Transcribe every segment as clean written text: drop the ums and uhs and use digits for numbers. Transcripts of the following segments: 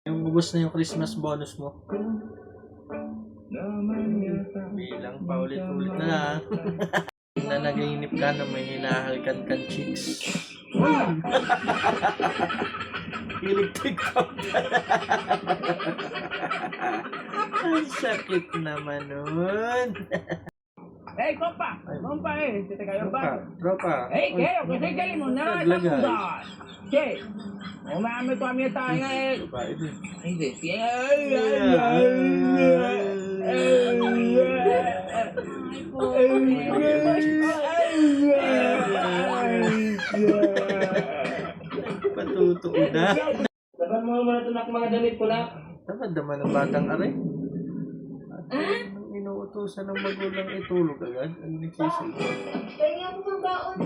Yung ubos na yung Christmas bonus mo. Bilang paulit-ulit na lang. Na nagainip ka na may hinahalkan kang chicks. Hilig TikTok. Ang sakit naman nun. Hey, compa! Compa eh! Kita kayo ba? Tropa. Hey, kayo! Kasi kayo mo na! Tapudan! Okay! Umami ko kami tayo nga eh! Hindi. Patutuo na. Dapat mo naman ito mga damit ko na. Dapat naman ang batang aray. Inuutosan ng magulang itulog agad. Ano nagsisilbi? Kaya ako magbaon.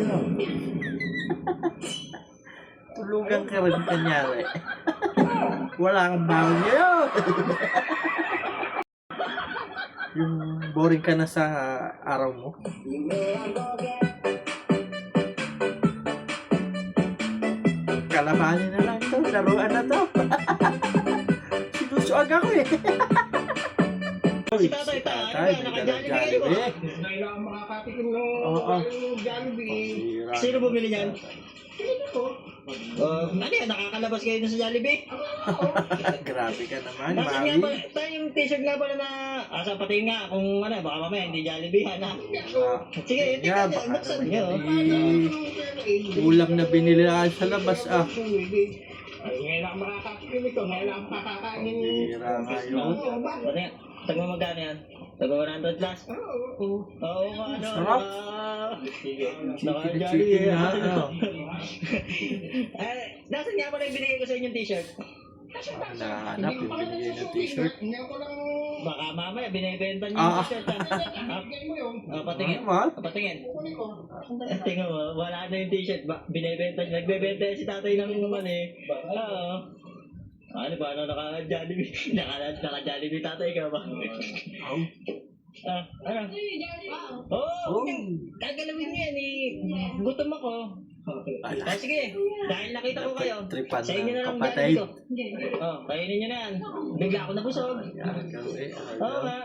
Tulugan ka rin kanyari. Wala kang baon ngayon. Yung boring ka na sa araw mo. Kalabanin na lang to. Laruan na to. Sinusuag ako eh. Si tatay, naka-Jollibee. Kailangan makakatikim ng Oo. Jollibee. Sino bumili niyan? Ano yan? Nakakalabas kayo na sa Jollibee? Grabe ka naman, Nasaan nga ba? Mami. Tayo yung t-shirt nga pala na... Asa patingin nga kung ano, baka mamaya hindi Jollibee ha na. Sige, Nga, tingnan baka niyo. Buksan niyo. Ulam na binili sa labas ah. Ay, ngayon ako makakatikim ito. Ngayon ako makakakainin. Hira nga yun. Ano yan? Tagma magkano yan? Tagma 100 plus? Oo. Oo, ano? Sarap. Sige. Chicken na ano. Nasaan nga pala yung binigay ko sa inyong t-shirt? Nahanap yung binigay ng t-shirt. Baka mamaya binibenta niyo Ah. yung t-shirt. Patingin. Normal. Patingin. Tingnan mo, wala na yung t-shirt. Binibenta niyo. Nagbebenta si tatay ng naman eh. Oo. Ano ba? Ano naka-Jollibee? Naka-Jollibee tatay ka ba? Ano? Oo. Gagalawin niya yan eh. Gutom ako. Sige. Dahil nakita ko kayo. Tripan Sa inyo na ng lang kapatid. Jollibee ko. Kainin niyo na yan. Bigla ako nabusog. Oo nga.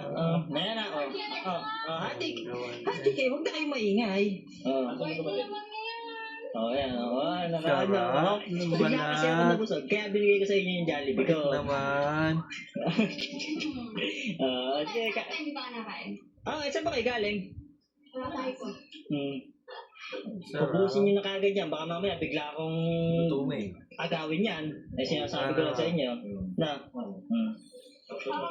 Naya na. Hati. Hati kayo. Huwag na kayo maingay. Yan. Sarap. Bigla kasi ako nabusog. Kaya binigay ko sa inyo yung Jollibee ko. Naman. Sige. Hindi pa ka nakain. Saan ba kayo galing? Nakakain ko. Sarap. Pupusin nyo na kagad yan. Baka mamaya bigla akong Tuming. agawin yan. Ay sinasabi ko lang sa inyo. Na.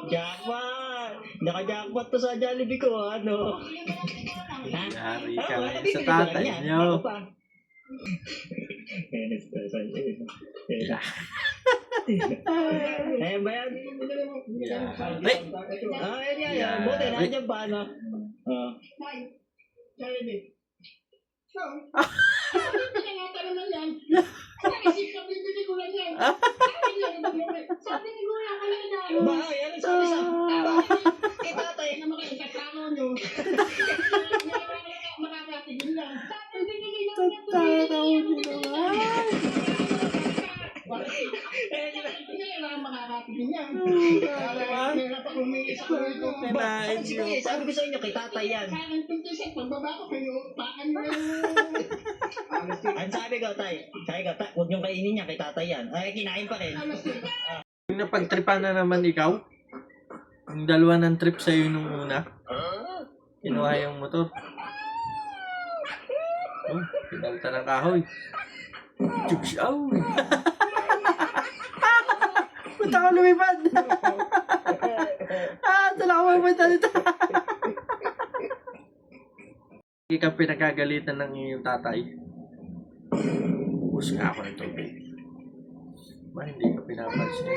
Jackpot! Naka-jackpot to sa Jollibee ko. Ano? Yari ka ngayon sa tatay niyo. Ayan ba yan? Yari. Ayan. Buti, nandiyan pa, ano? Sabi ni Gula, kalaki dahil. Ba, yan ang sabi sa... Kay tatay. Makakatigil lang. Sabi, binigay lang niya po. Tataraw niyo naman. Kinain niyo. Sige, sabi ko sa inyo, kay tatay yan. Ang sabi ko, tay, huwag niyong kainin niya, kay tatay yan. Ay, kinain pa rin. Yung napagtripan na naman ikaw, yung dalawa ng trip sa'yo nung una, kinuha yung motor. Pinalta ng kahoy. Tsuksyaw! Punta ka lumipad! Tala ka mapunta dito! Hindi ka pinagagalitan ng iyong tatay. Ubus nga ako ng tubig. Ba, hindi ka pinapansin.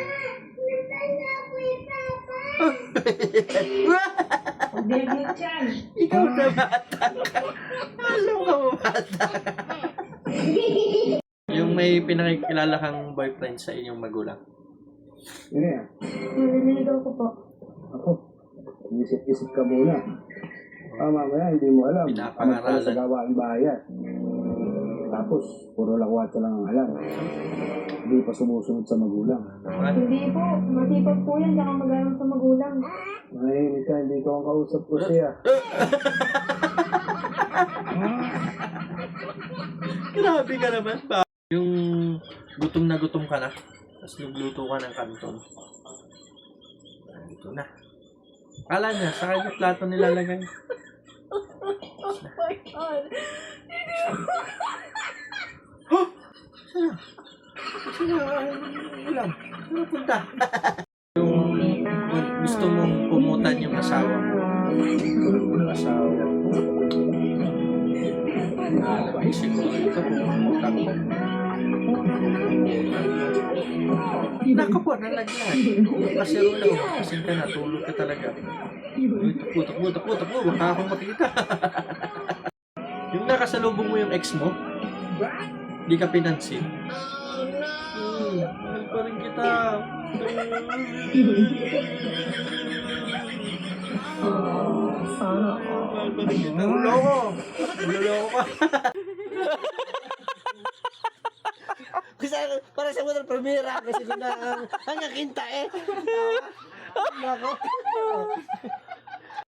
Ikaw na bata ka. Alam ka mo bata ka. Yung may pinakikilala kang boyfriend sa inyong magulang. Ano yan? Naliligaw ko po. Ako, isip-isip ka muna. Mamaya, hindi mo alam. Pinapangaralan. Ano sa gawaing bayan. Tapos, puro lakwatsa lang ang alam. Hindi pa sumusunod sa magulang. Naman. Hindi po. Masipag po yan, tsaka mag-aral sa magulang. Mahimik ka, hindi ko ang kausap ko siya. Grabe ka naman ba? Yung gutom na gutom ka na, tapos nagluto ka ng kanton. Ito na. Kala niya, sa kanya plato nilalagay. Oh my God. Huh? Saan? Saan? Ulam? Saan punta? Yung gusto mong pumutan yung asawa mo. Yung asawa mo. Siguro ito pumutan ko. Naka po, nalagyan. Kasi ulo, kasi ka na, tulog ka talaga. Tutok, baka akong makita. Yung nakasalubong mo yung ex mo, di ka pinansin. Mahal pa rin kita. Mahal pa rin kita. Uloko ka. Para sa mga primera kasi doon na ang kinta eh. Nako.